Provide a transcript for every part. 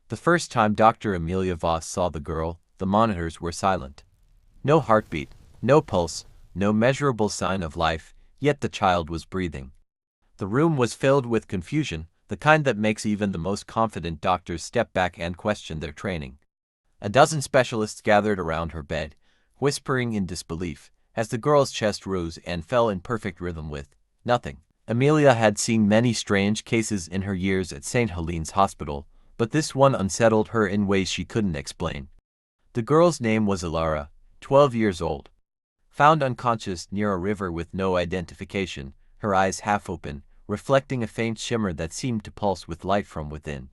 The first time Dr. Amelia Voss saw the girl, the monitors were silent. No heartbeat, no pulse, no measurable sign of life, yet the child was breathing. The room was filled with confusion, the kind that makes even the most confident doctors step back and question their training. A dozen specialists gathered around her bed, whispering in disbelief, as the girl's chest rose and fell in perfect rhythm with nothing. Amelia had seen many strange cases in her years at St. Helene's Hospital, but this one unsettled her in ways she couldn't explain. The girl's name was Alara, 12 years old. Found unconscious near a river with no identification, her eyes half open, reflecting a faint shimmer that seemed to pulse with light from within.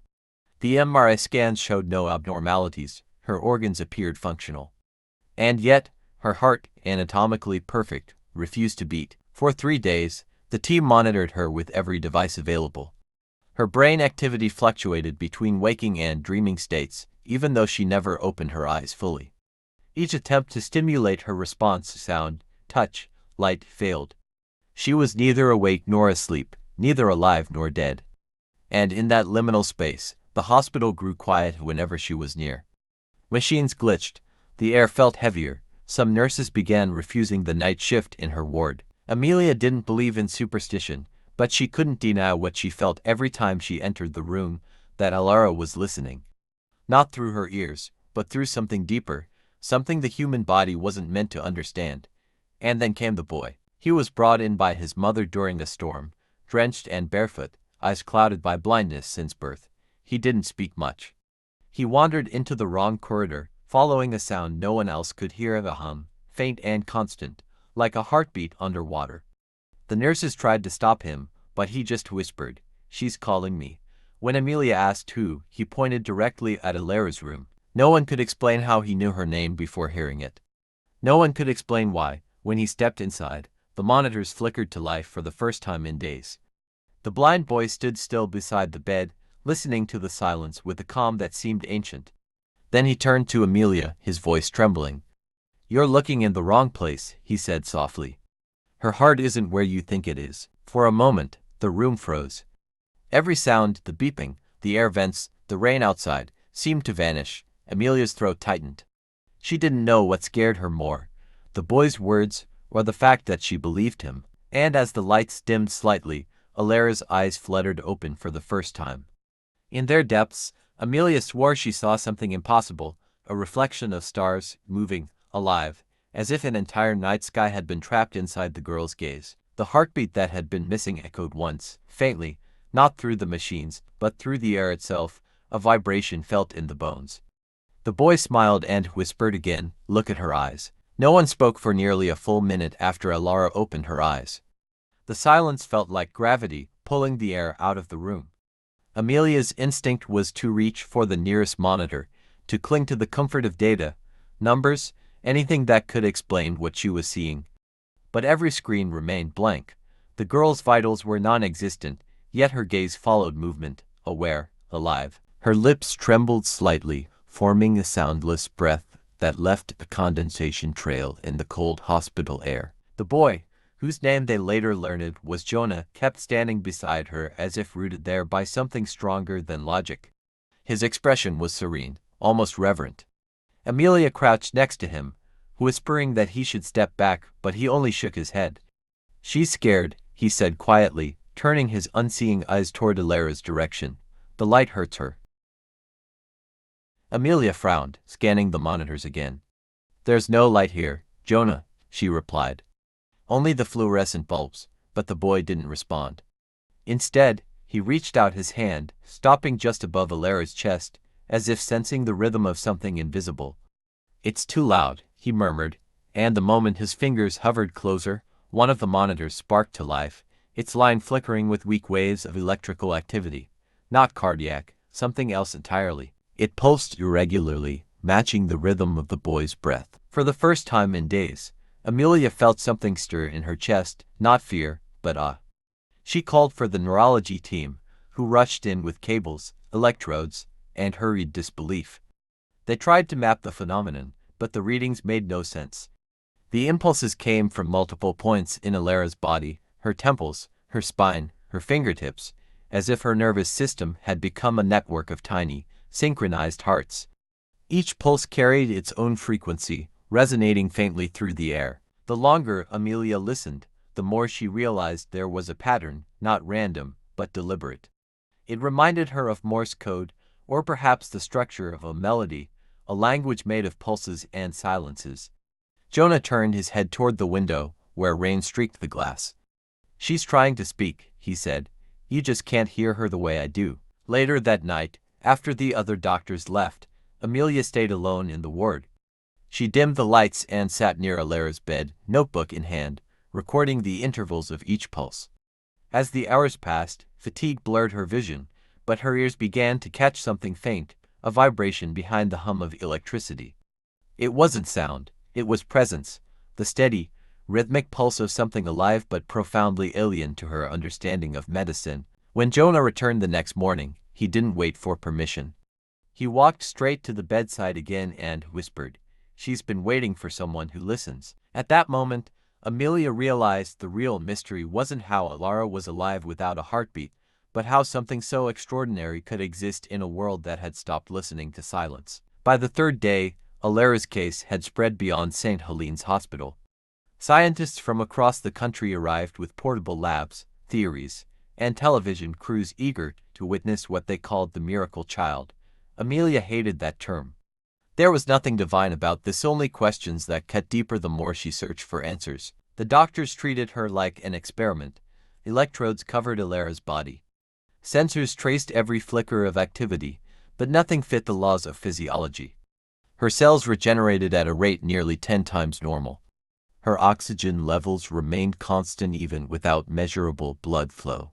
The MRI scans showed no abnormalities, her organs appeared functional. And yet, her heart, anatomically perfect, refused to beat. For 3 days, the team monitored her with every device available. Her brain activity fluctuated between waking and dreaming states, even though she never opened her eyes fully. Each attempt to stimulate her response to sound, touch, light failed. She was neither awake nor asleep, neither alive nor dead. And in that liminal space, the hospital grew quiet whenever she was near. Machines glitched, the air felt heavier, some nurses began refusing the night shift in her ward. Amelia didn't believe in superstition, but she couldn't deny what she felt every time she entered the room, that Alara was listening. Not through her ears, but through something deeper, something the human body wasn't meant to understand. And then came the boy. He was brought in by his mother during a storm, drenched and barefoot, eyes clouded by blindness since birth. He didn't speak much. He wandered into the wrong corridor, following a sound no one else could hear, a hum, faint and constant, like a heartbeat underwater. The nurses tried to stop him, but he just whispered, "She's calling me." When Amelia asked who, he pointed directly at Alara's room. No one could explain how he knew her name before hearing it. No one could explain why, when he stepped inside, the monitors flickered to life for the first time in days. The blind boy stood still beside the bed, listening to the silence with a calm that seemed ancient. Then he turned to Amelia, his voice trembling. "You're looking in the wrong place," he said softly. "Her heart isn't where you think it is." For a moment, the room froze. Every sound, the beeping, the air vents, the rain outside, seemed to vanish. Amelia's throat tightened. She didn't know what scared her more, the boy's words or the fact that she believed him. And as the lights dimmed slightly, Alara's eyes fluttered open for the first time. In their depths, Amelia swore she saw something impossible, a reflection of stars, moving, alive, as if an entire night sky had been trapped inside the girl's gaze. The heartbeat that had been missing echoed once, faintly, not through the machines, but through the air itself, a vibration felt in the bones. The boy smiled and whispered again, "Look at her eyes." No one spoke for nearly a full minute after Alara opened her eyes. The silence felt like gravity, pulling the air out of the room. Amelia's instinct was to reach for the nearest monitor, to cling to the comfort of data, numbers, anything that could explain what she was seeing. But every screen remained blank. The girl's vitals were non-existent, yet her gaze followed movement, aware, alive. Her lips trembled slightly, forming a soundless breath that left a condensation trail in the cold hospital air. The boy, whose name they later learned was Jonah, kept standing beside her as if rooted there by something stronger than logic. His expression was serene, almost reverent. Amelia crouched next to him, whispering that he should step back, but he only shook his head. "She's scared," he said quietly, turning his unseeing eyes toward Alara's direction. "The light hurts her." Amelia frowned, scanning the monitors again. "There's no light here, Jonah," she replied. "Only the fluorescent bulbs," but the boy didn't respond. Instead, he reached out his hand, stopping just above Alara's chest, as if sensing the rhythm of something invisible. "It's too loud," he murmured, and the moment his fingers hovered closer, one of the monitors sparked to life, its line flickering with weak waves of electrical activity. Not cardiac, something else entirely. It pulsed irregularly, matching the rhythm of the boy's breath. For the first time in days, Amelia felt something stir in her chest, not fear, but awe. She called for the neurology team, who rushed in with cables, electrodes, and hurried disbelief. They tried to map the phenomenon, but the readings made no sense. The impulses came from multiple points in Alara's body, her temples, her spine, her fingertips, as if her nervous system had become a network of tiny, synchronized hearts. Each pulse carried its own frequency, resonating faintly through the air. The longer Amelia listened, the more she realized there was a pattern, not random, but deliberate. It reminded her of Morse code, or perhaps the structure of a melody, a language made of pulses and silences. Jonah turned his head toward the window, where rain streaked the glass. "She's trying to speak," he said. "You just can't hear her the way I do." Later that night, after the other doctors left, Amelia stayed alone in the ward. She dimmed the lights and sat near Alara's bed, notebook in hand, recording the intervals of each pulse. As the hours passed, fatigue blurred her vision, but her ears began to catch something faint, a vibration behind the hum of electricity. It wasn't sound, it was presence, the steady, rhythmic pulse of something alive but profoundly alien to her understanding of medicine. When Jonah returned the next morning, he didn't wait for permission. He walked straight to the bedside again and whispered, "She's been waiting for someone who listens." At that moment, Amelia realized the real mystery wasn't how Alara was alive without a heartbeat, but how something so extraordinary could exist in a world that had stopped listening to silence. By the third day, Alara's case had spread beyond St. Helene's Hospital. Scientists from across the country arrived with portable labs, theories, and television crews eager to witness what they called the miracle child. Amelia hated that term. There was nothing divine about this, only questions that cut deeper the more she searched for answers. The doctors treated her like an experiment. Electrodes covered Alara's body. Sensors traced every flicker of activity, but nothing fit the laws of physiology. Her cells regenerated at a rate nearly 10 times normal. Her oxygen levels remained constant even without measurable blood flow.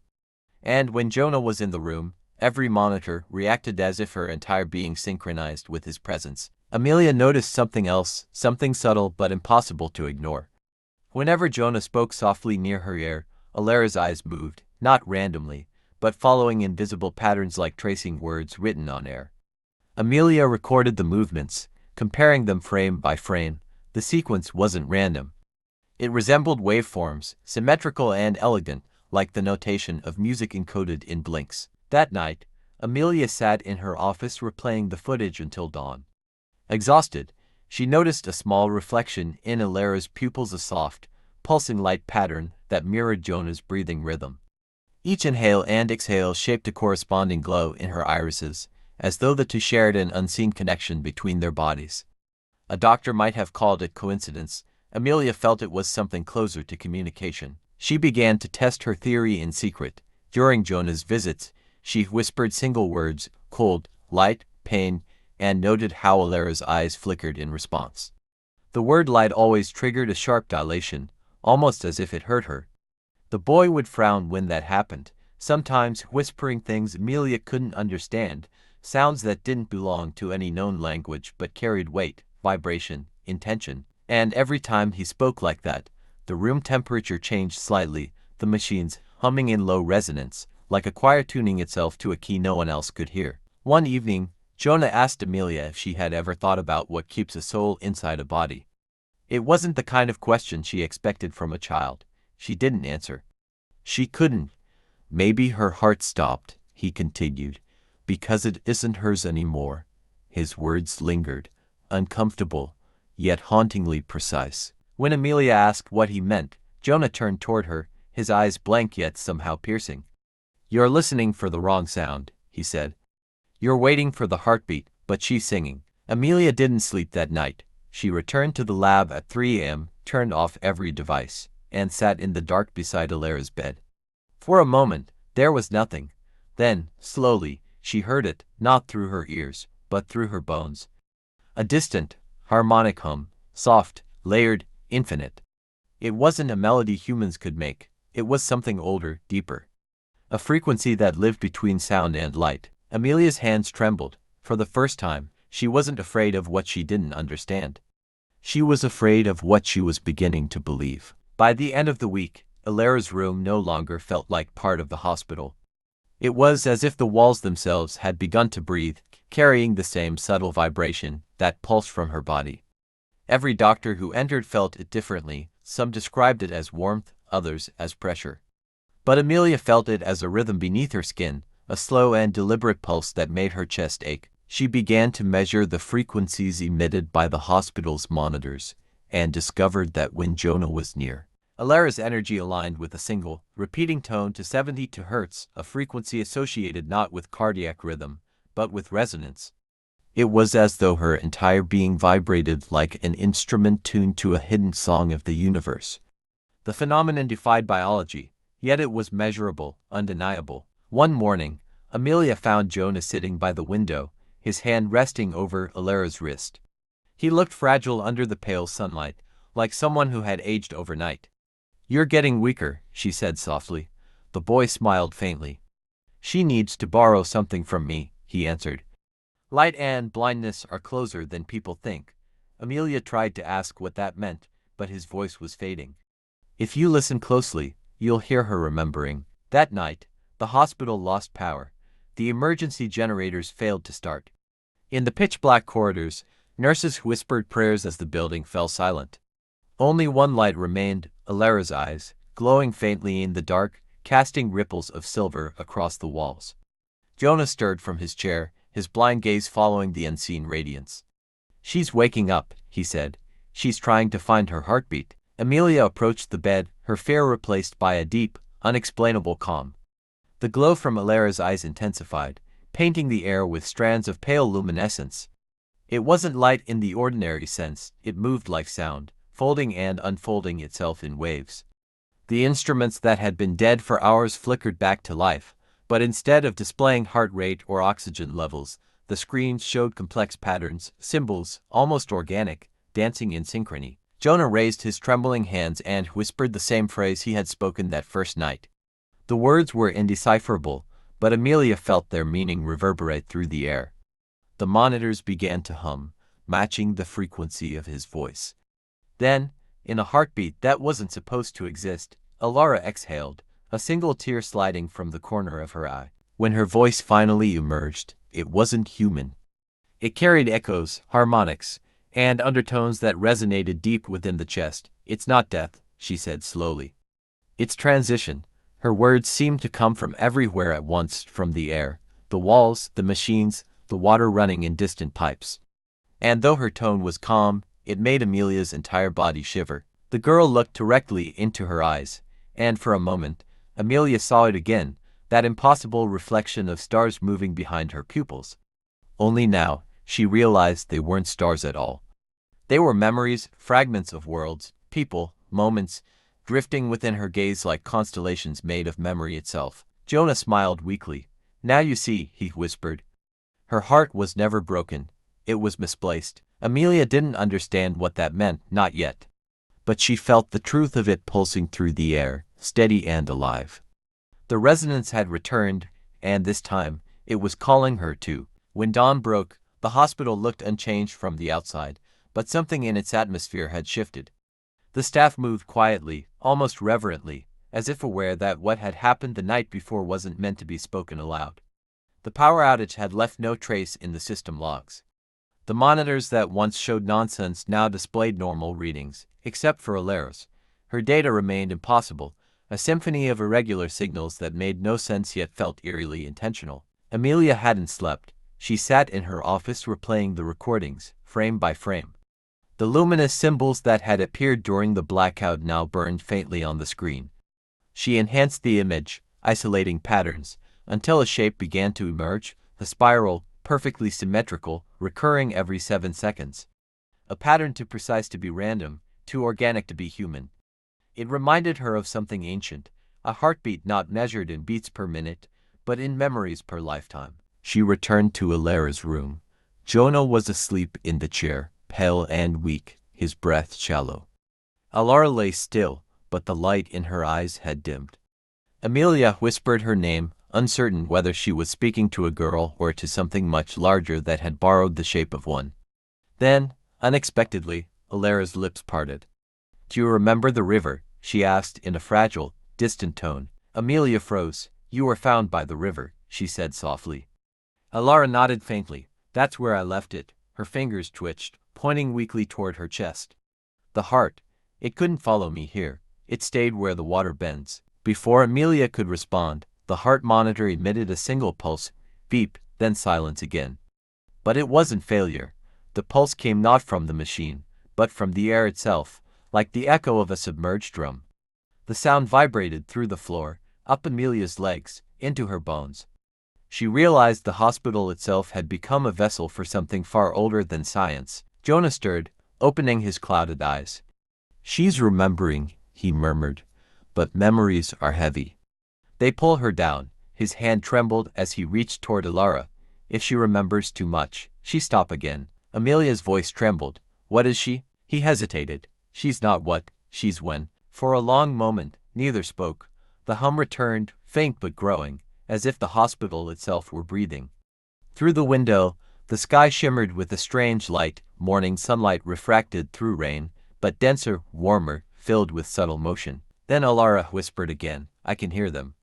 And when Jonah was in the room, every monitor reacted as if her entire being synchronized with his presence. Amelia noticed something else, something subtle but impossible to ignore. Whenever Jonah spoke softly near her ear, Alara's eyes moved, not randomly, but following invisible patterns like tracing words written on air. Amelia recorded the movements, comparing them frame by frame. The sequence wasn't random. It resembled waveforms, symmetrical and elegant, like the notation of music encoded in blinks. That night, Amelia sat in her office replaying the footage until dawn. Exhausted, she noticed a small reflection in Alara's pupils, a soft, pulsing light pattern that mirrored Jonah's breathing rhythm. Each inhale and exhale shaped a corresponding glow in her irises, as though the two shared an unseen connection between their bodies. A doctor might have called it coincidence. Amelia felt it was something closer to communication. She began to test her theory in secret. During Jonah's visits, she whispered single words, cold, light, pain, and noted how Alara's eyes flickered in response. The word light always triggered a sharp dilation, almost as if it hurt her. The boy would frown when that happened, sometimes whispering things Amelia couldn't understand, sounds that didn't belong to any known language but carried weight, vibration, intention. And every time he spoke like that, the room temperature changed slightly, the machines humming in low resonance, like a choir tuning itself to a key no one else could hear. One evening, Jonah asked Amelia if she had ever thought about what keeps a soul inside a body. It wasn't the kind of question she expected from a child. She didn't answer. She couldn't. "Maybe her heart stopped," he continued, "because it isn't hers anymore." His words lingered, uncomfortable, yet hauntingly precise. When Amelia asked what he meant, Jonah turned toward her, his eyes blank yet somehow piercing. "You're listening for the wrong sound," he said. "You're waiting for the heartbeat, but she's singing." Amelia didn't sleep that night. She returned to the lab at 3 a.m., turned off every device, and sat in the dark beside Alara's bed. For a moment, there was nothing. Then, slowly, she heard it, not through her ears, but through her bones. A distant, harmonic hum, soft, layered, infinite. It wasn't a melody humans could make. It was something older, deeper. A frequency that lived between sound and light. Amelia's hands trembled. For the first time, she wasn't afraid of what she didn't understand. She was afraid of what she was beginning to believe. By the end of the week, Alara's room no longer felt like part of the hospital. It was as if the walls themselves had begun to breathe, carrying the same subtle vibration that pulsed from her body. Every doctor who entered felt it differently. Some described it as warmth, others as pressure. But Amelia felt it as a rhythm beneath her skin, a slow and deliberate pulse that made her chest ache. She began to measure the frequencies emitted by the hospital's monitors and discovered that when Jonah was near, Alara's energy aligned with a single, repeating tone to 72 Hz, a frequency associated not with cardiac rhythm, but with resonance. It was as though her entire being vibrated like an instrument tuned to a hidden song of the universe. The phenomenon defied biology, yet it was measurable, undeniable. One morning, Amelia found Jonah sitting by the window, his hand resting over Alara's wrist. He looked fragile under the pale sunlight, like someone who had aged overnight. "You're getting weaker," she said softly. The boy smiled faintly. "She needs to borrow something from me," he answered. "Light and blindness are closer than people think." Amelia tried to ask what that meant, but his voice was fading. "If you listen closely, you'll hear her remembering. That night, the hospital lost power. The emergency generators failed to start. In the pitch-black corridors, nurses whispered prayers as the building fell silent. Only one light remained, Alara's eyes, glowing faintly in the dark, casting ripples of silver across the walls. Jonah stirred from his chair, his blind gaze following the unseen radiance. "She's waking up," he said. "She's trying to find her heartbeat." Amelia approached the bed, her fear replaced by a deep, unexplainable calm. The glow from Alara's eyes intensified, painting the air with strands of pale luminescence. It wasn't light in the ordinary sense, it moved like sound, folding and unfolding itself in waves. The instruments that had been dead for hours flickered back to life, but instead of displaying heart rate or oxygen levels, the screens showed complex patterns, symbols, almost organic, dancing in synchrony. Jonah raised his trembling hands and whispered the same phrase he had spoken that first night. The words were indecipherable, but Amelia felt their meaning reverberate through the air. The monitors began to hum, matching the frequency of his voice. Then, in a heartbeat that wasn't supposed to exist, Alara exhaled, a single tear sliding from the corner of her eye. When her voice finally emerged, it wasn't human. It carried echoes, harmonics, and undertones that resonated deep within the chest. "It's not death," she said slowly. "It's transition." Her words seemed to come from everywhere at once, from the air, the walls, the machines, the water running in distant pipes. And though her tone was calm, it made Amelia's entire body shiver. The girl looked directly into her eyes, and for a moment, Amelia saw it again, that impossible reflection of stars moving behind her pupils. Only now, she realized they weren't stars at all. They were memories, fragments of worlds, people, moments, drifting within her gaze like constellations made of memory itself. Jonah smiled weakly. "Now you see," he whispered. Her heart was never broken. It was misplaced. Amelia didn't understand what that meant, not yet. But she felt the truth of it pulsing through the air, steady and alive. The resonance had returned, and this time, it was calling her too. When dawn broke, the hospital looked unchanged from the outside, but something in its atmosphere had shifted. The staff moved quietly, almost reverently, as if aware that what had happened the night before wasn't meant to be spoken aloud. The power outage had left no trace in the system logs. The monitors that once showed nonsense now displayed normal readings, except for Alara's. Her data remained impossible, a symphony of irregular signals that made no sense yet felt eerily intentional. Amelia hadn't slept. She sat in her office replaying the recordings, frame by frame. The luminous symbols that had appeared during the blackout now burned faintly on the screen. She enhanced the image, isolating patterns, until a shape began to emerge, a spiral, perfectly symmetrical, recurring every 7 seconds. A pattern too precise to be random, too organic to be human. It reminded her of something ancient, a heartbeat not measured in beats per minute, but in memories per lifetime. She returned to Alara's room. Jonah was asleep in the chair, pale and weak, his breath shallow. Alara lay still, but the light in her eyes had dimmed. Amelia whispered her name, uncertain whether she was speaking to a girl or to something much larger that had borrowed the shape of one. Then, unexpectedly, Alara's lips parted. "Do you remember the river?" she asked in a fragile, distant tone. Amelia froze. "You were found by the river," she said softly. Alara nodded faintly. "That's where I left it." Her fingers twitched, pointing weakly toward her chest. "The heart. It couldn't follow me here. It stayed where the water bends." Before Amelia could respond, the heart monitor emitted a single pulse, beep, then silence again. But it wasn't failure. The pulse came not from the machine, but from the air itself, like the echo of a submerged drum. The sound vibrated through the floor, up Amelia's legs, into her bones. She realized the hospital itself had become a vessel for something far older than science. Jonah stirred, opening his clouded eyes. "She's remembering," he murmured, "but memories are heavy. They pull her down." His hand trembled as he reached toward Alara. "If she remembers too much." She stopped again. Amelia's voice trembled. "What is she?" He hesitated. "She's not what, she's when." For a long moment, neither spoke. The hum returned, faint but growing, as if the hospital itself were breathing. Through the window, the sky shimmered with a strange light, morning sunlight refracted through rain, but denser, warmer, filled with subtle motion. Then Alara whispered again, "I can hear them.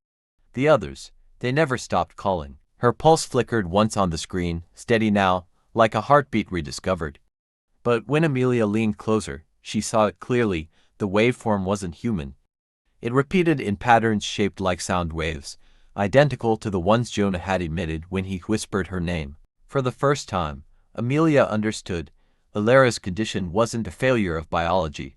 The others, they never stopped calling." Her pulse flickered once on the screen, steady now, like a heartbeat rediscovered. But when Amelia leaned closer, she saw it clearly. The waveform wasn't human. It repeated in patterns shaped like sound waves, identical to the ones Jonah had emitted when he whispered her name. For the first time, Amelia understood. Alara's condition wasn't a failure of biology.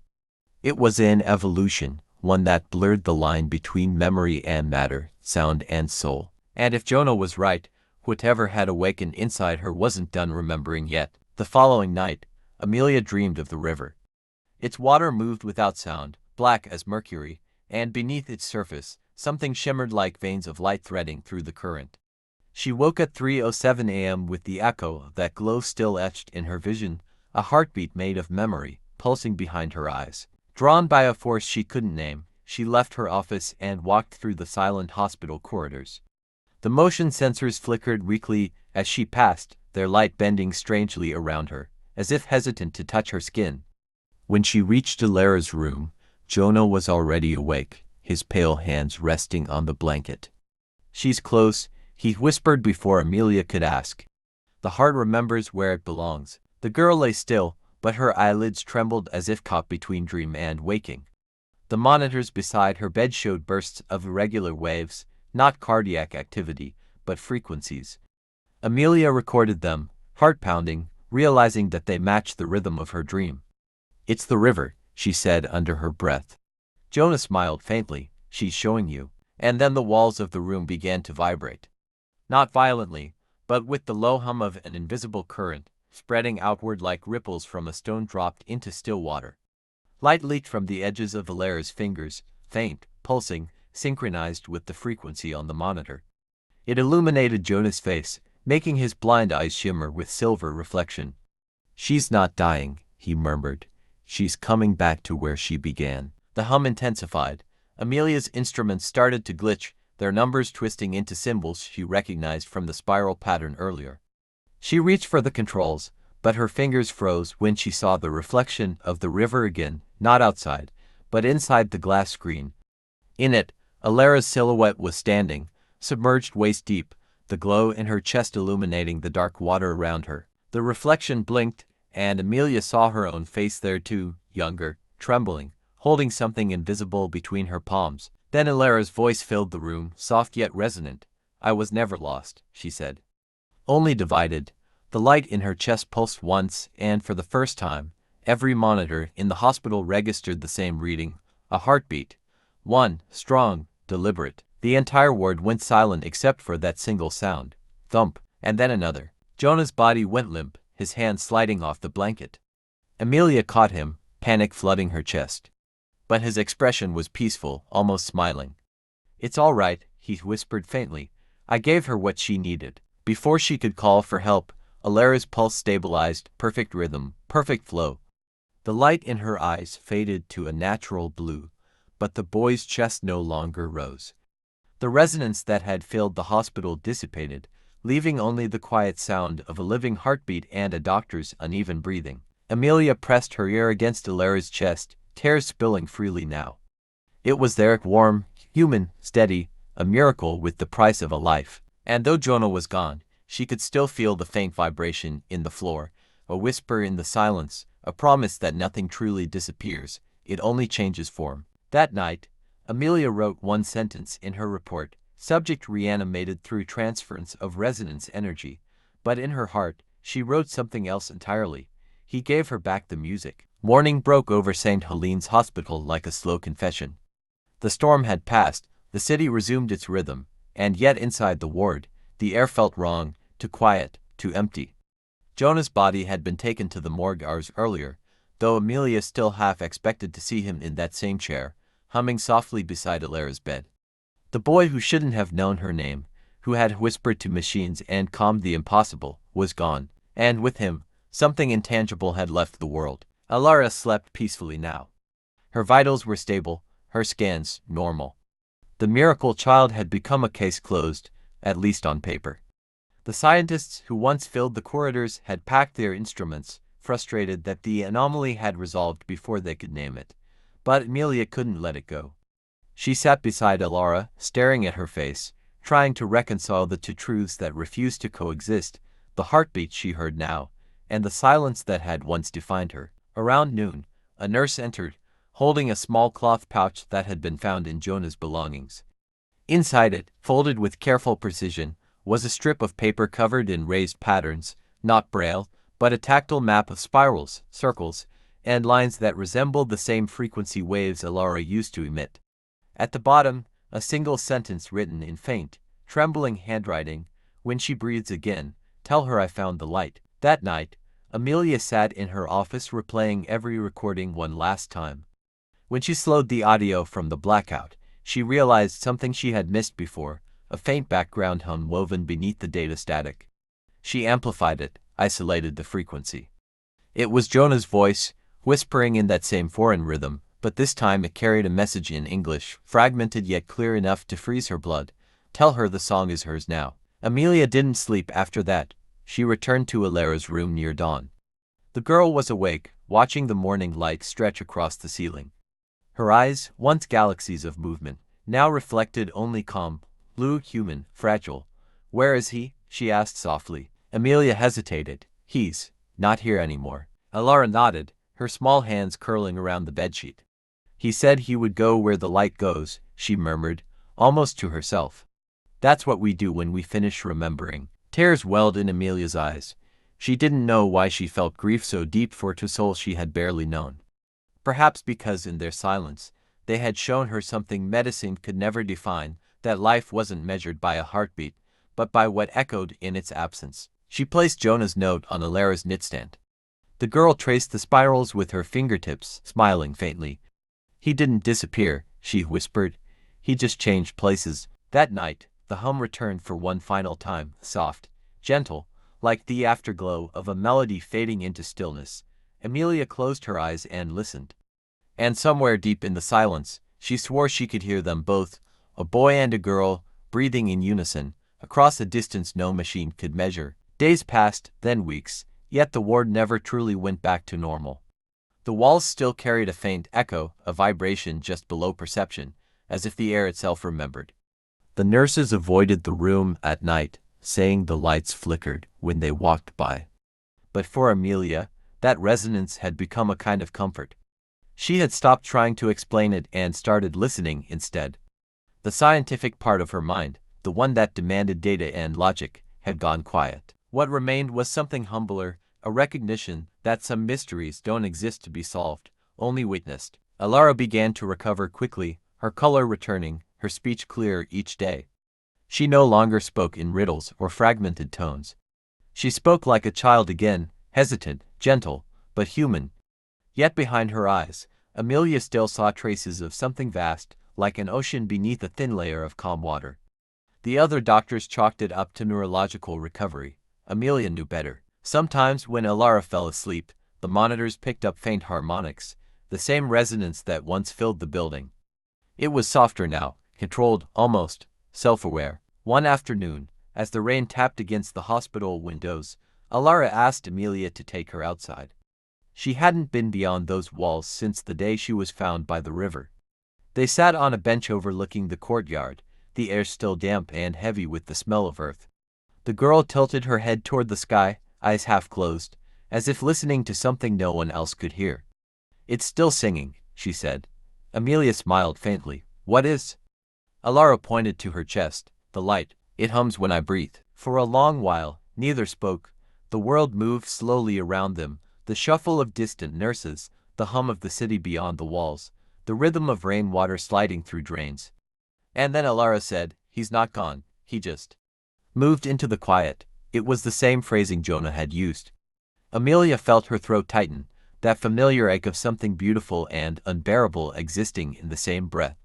It was an evolution, one that blurred the line between memory and matter, sound and soul. And if Jonah was right, whatever had awakened inside her wasn't done remembering yet. The following night, Amelia dreamed of the river. Its water moved without sound, black as mercury, and beneath its surface, something shimmered like veins of light threading through the current. She woke at 3:07 a.m. with the echo of that glow still etched in her vision, a heartbeat made of memory, pulsing behind her eyes. Drawn by a force she couldn't name, she left her office and walked through the silent hospital corridors. The motion sensors flickered weakly as she passed, their light bending strangely around her, as if hesitant to touch her skin. When she reached Alara's room, Jonah was already awake, his pale hands resting on the blanket. "She's close," he whispered before Amelia could ask. "The heart remembers where it belongs." The girl lay still, but her eyelids trembled as if caught between dream and waking. The monitors beside her bed showed bursts of irregular waves, not cardiac activity, but frequencies. Amelia recorded them, heart-pounding, realizing that they matched the rhythm of her dream. "It's the river," she said under her breath. Jonah smiled faintly. "She's showing you." And then the walls of the room began to vibrate. Not violently, but with the low hum of an invisible current, spreading outward like ripples from a stone dropped into still water. Light leaked from the edges of Alara's fingers, faint, pulsing, synchronized with the frequency on the monitor. It illuminated Jonah's face, making his blind eyes shimmer with silver reflection. "She's not dying," he murmured. "She's coming back to where she began." The hum intensified. Amelia's instruments started to glitch, their numbers twisting into symbols she recognized from the spiral pattern earlier. She reached for the controls, but her fingers froze when she saw the reflection of the river again, not outside, but inside the glass screen. In it, Alara's silhouette was standing, submerged waist-deep, the glow in her chest illuminating the dark water around her. The reflection blinked, and Amelia saw her own face there too, younger, trembling, holding something invisible between her palms. Then Alara's voice filled the room, soft yet resonant. "I was never lost," she said. "Only divided." The light in her chest pulsed once, and for the first time, every monitor in the hospital registered the same reading, a heartbeat. One, strong, deliberate. The entire ward went silent except for that single sound. Thump, and then another. Jonah's body went limp, his hand sliding off the blanket. Amelia caught him, panic flooding her chest. But his expression was peaceful, almost smiling. "It's all right," he whispered faintly. "I gave her what she needed." Before she could call for help, Alara's pulse stabilized, perfect rhythm, perfect flow. The light in her eyes faded to a natural blue, but the boy's chest no longer rose. The resonance that had filled the hospital dissipated, leaving only the quiet sound of a living heartbeat and a doctor's uneven breathing. Amelia pressed her ear against Alara's chest, tears spilling freely now. It was there, warm, human, steady, a miracle with the price of a life. And though Jonah was gone, she could still feel the faint vibration in the floor, a whisper in the silence, a promise that nothing truly disappears, it only changes form. That night, Amelia wrote one sentence in her report, subject reanimated through transference of resonance energy, but in her heart, She wrote something else entirely. He gave her back the music. Morning broke over St. Helene's Hospital like a slow confession. The storm had passed, the city resumed its rhythm, and yet inside the ward, the air felt wrong, too quiet, too empty. Jonah's body had been taken to the morgue hours earlier, though Amelia still half expected to see him in that same chair, humming softly beside Alara's bed. The boy who shouldn't have known her name, who had whispered to machines and calmed the impossible, was gone, and with him, something intangible had left the world. Alara slept peacefully now. Her vitals were stable, her scans normal. The miracle child had become a case closed, at least on paper. The scientists who once filled the corridors had packed their instruments, frustrated that the anomaly had resolved before they could name it. But Amelia couldn't let it go. She sat beside Alara, staring at her face, trying to reconcile the two truths that refused to coexist, the heartbeat she heard now, and the silence that had once defined her. Around noon, a nurse entered, holding a small cloth pouch that had been found in Jonah's belongings. Inside it, folded with careful precision, was a strip of paper covered in raised patterns, not braille, but a tactile map of spirals, circles, and lines that resembled the same frequency waves Alara used to emit. At the bottom, a single sentence written in faint, trembling handwriting: "When she breathes again, tell her I found the light." That night, Amelia sat in her office replaying every recording one last time. When she slowed the audio from the blackout, she realized something she had missed before, a faint background hum woven beneath the data static. She amplified it, isolated the frequency. It was Jonah's voice, whispering in that same foreign rhythm, but this time it carried a message in English, fragmented yet clear enough to freeze her blood. Tell her the song is hers now. Amelia didn't sleep after that. She returned to Alara's room near dawn. The girl was awake, watching the morning light stretch across the ceiling. Her eyes, once galaxies of movement, now reflected only calm, blue, human, fragile. "Where is he?" she asked softly. Amelia hesitated. "He's not here anymore." Alara nodded, her small hands curling around the bedsheet. "He said he would go where the light goes," she murmured, almost to herself. "That's what we do when we finish remembering." Tears welled in Amelia's eyes. She didn't know why she felt grief so deep for two souls she had barely known. Perhaps because in their silence, they had shown her something medicine could never define, that life wasn't measured by a heartbeat, but by what echoed in its absence. She placed Jonah's note on Alara's nightstand. The girl traced the spirals with her fingertips, smiling faintly. "He didn't disappear," she whispered. "He just changed places." That night, the hum returned for one final time, soft, gentle, like the afterglow of a melody fading into stillness. Amelia closed her eyes and listened. And somewhere deep in the silence, she swore she could hear them both, a boy and a girl, breathing in unison, across a distance no machine could measure. Days passed, then weeks, yet the ward never truly went back to normal. The walls still carried a faint echo, a vibration just below perception, as if the air itself remembered. The nurses avoided the room at night, saying the lights flickered when they walked by. But for Amelia, that resonance had become a kind of comfort. She had stopped trying to explain it and started listening instead. The scientific part of her mind, the one that demanded data and logic, had gone quiet. What remained was something humbler, a recognition that some mysteries don't exist to be solved, only witnessed. Alara began to recover quickly, her color returning, her speech clearer each day. She no longer spoke in riddles or fragmented tones. She spoke like a child again, hesitant, gentle, but human. Yet behind her eyes, Amelia still saw traces of something vast, like an ocean beneath a thin layer of calm water. The other doctors chalked it up to neurological recovery. Amelia knew better. Sometimes when Alara fell asleep, the monitors picked up faint harmonics, the same resonance that once filled the building. It was softer now, controlled, almost self-aware. One afternoon, as the rain tapped against the hospital windows, Alara asked Amelia to take her outside. She hadn't been beyond those walls since the day she was found by the river. They sat on a bench overlooking the courtyard, the air still damp and heavy with the smell of earth. The girl tilted her head toward the sky, eyes half closed, as if listening to something no one else could hear. "It's still singing," she said. Amelia smiled faintly. "What is?" Alara pointed to her chest. "The light. It hums when I breathe." For a long while, neither spoke. The world moved slowly around them, the shuffle of distant nurses, the hum of the city beyond the walls, the rhythm of rainwater sliding through drains. And then Alara said, "He's not gone, he just moved into the quiet." It was the same phrasing Jonah had used. Amelia felt her throat tighten, that familiar ache of something beautiful and unbearable existing in the same breath.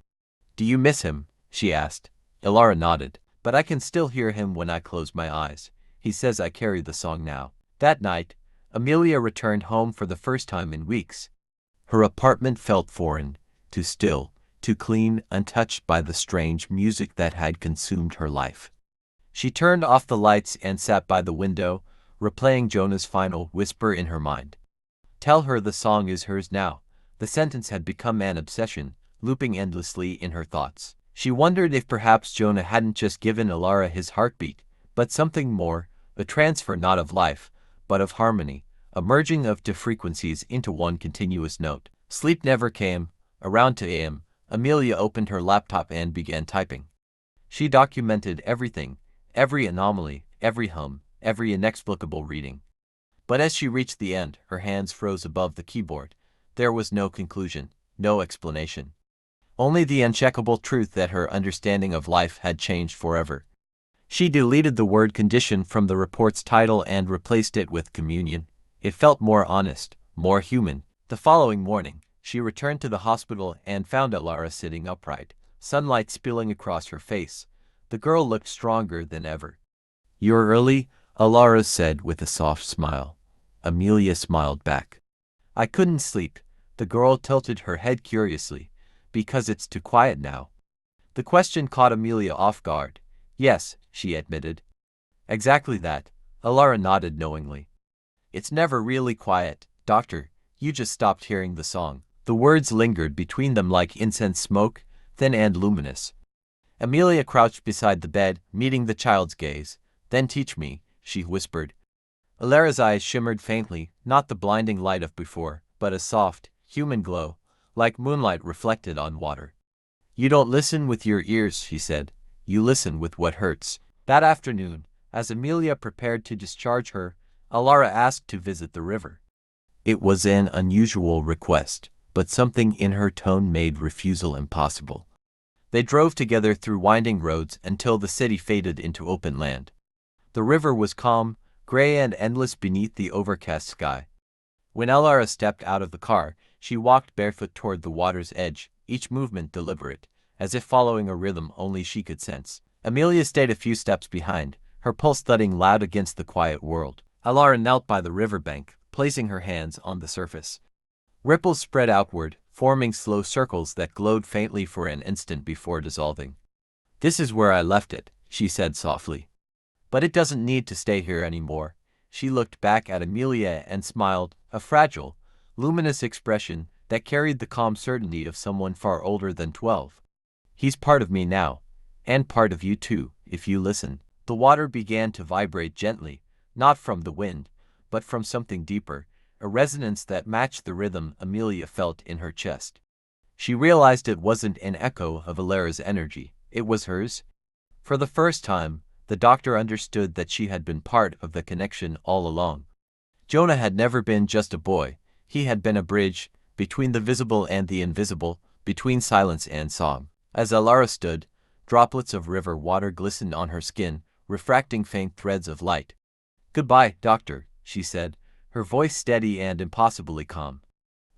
"Do you miss him?" she asked. Alara nodded. "But I can still hear him when I close my eyes. He says I carry the song now." That night, Amelia returned home for the first time in weeks. Her apartment felt foreign, too still, too clean, untouched by the strange music that had consumed her life. She turned off the lights and sat by the window, replaying Jonah's final whisper in her mind. "Tell her the song is hers now." The sentence had become an obsession, looping endlessly in her thoughts. She wondered if perhaps Jonah hadn't just given Alara his heartbeat, but something more, a transfer not of life, but of harmony, a merging of two frequencies into one continuous note. Sleep never came. Around 2 a.m., Amelia opened her laptop and began typing. She documented everything, every anomaly, every hum, every inexplicable reading. But as she reached the end, her hands froze above the keyboard. There was no conclusion, no explanation. Only the uncheckable truth that her understanding of life had changed forever. She deleted the word condition from the report's title and replaced it with communion. It felt more honest, more human. The following morning, she returned to the hospital and found Alara sitting upright, sunlight spilling across her face. The girl looked stronger than ever. "You're early," Alara said with a soft smile. Amelia smiled back. "I couldn't sleep." The girl tilted her head curiously. "Because it's too quiet now?" The question caught Amelia off guard. "Yes," she admitted. "Exactly that." Alara nodded knowingly. "It's never really quiet, Doctor. You just stopped hearing the song." The words lingered between them like incense smoke, thin and luminous. Amelia crouched beside the bed, meeting the child's gaze. "Then teach me," she whispered. Alara's eyes shimmered faintly, not the blinding light of before, but a soft, human glow, like moonlight reflected on water. "You don't listen with your ears," she said. "You listen with what hurts." That afternoon, as Amelia prepared to discharge her, Alara asked to visit the river. It was an unusual request, but something in her tone made refusal impossible. They drove together through winding roads until the city faded into open land. The river was calm, gray and endless beneath the overcast sky. When Alara stepped out of the car, she walked barefoot toward the water's edge, each movement deliberate, as if following a rhythm only she could sense. Amelia stayed a few steps behind, her pulse thudding loud against the quiet world. Alara knelt by the riverbank, placing her hands on the surface. Ripples spread outward, forming slow circles that glowed faintly for an instant before dissolving. "This is where I left it," she said softly. "But it doesn't need to stay here anymore." She looked back at Amelia and smiled, a fragile, luminous expression that carried the calm certainty of someone far older than 12. "He's part of me now, and part of you too, if you listen." The water began to vibrate gently, not from the wind, but from something deeper, a resonance that matched the rhythm Amelia felt in her chest. She realized it wasn't an echo of Alara's energy, it was hers. For the first time, the doctor understood that she had been part of the connection all along. Jonah had never been just a boy, he had been a bridge, between the visible and the invisible, between silence and song. As Alara stood, droplets of river water glistened on her skin, refracting faint threads of light. "Goodbye, Doctor," she said, her voice steady and impossibly calm.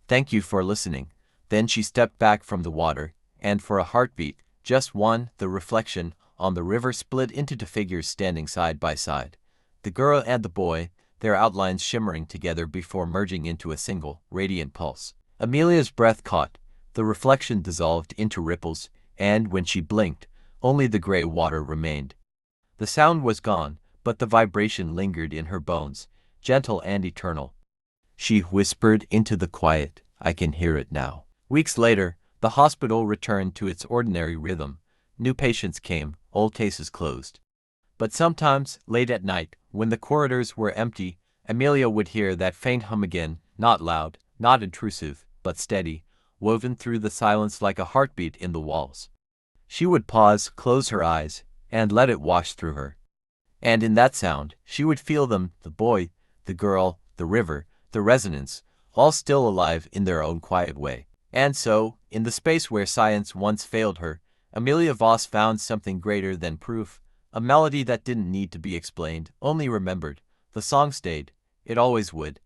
"Thank you for listening." Then she stepped back from the water, and for a heartbeat, just one, the reflection on the river split into two figures standing side by side. The girl and the boy, their outlines shimmering together before merging into a single, radiant pulse. Amelia's breath caught, the reflection dissolved into ripples, and when she blinked, only the gray water remained. The sound was gone, but the vibration lingered in her bones, gentle and eternal. She whispered into the quiet, "I can hear it now." Weeks later, the hospital returned to its ordinary rhythm. New patients came, old cases closed. But sometimes, late at night, when the corridors were empty, Amelia would hear that faint hum again, not loud, not intrusive, but steady, woven through the silence like a heartbeat in the walls. She would pause, close her eyes, and let it wash through her. And in that sound, she would feel them, the boy, the girl, the river, the resonance, all still alive in their own quiet way. And so, in the space where science once failed her, Amelia Voss found something greater than proof, a melody that didn't need to be explained, only remembered. The song stayed. It always would.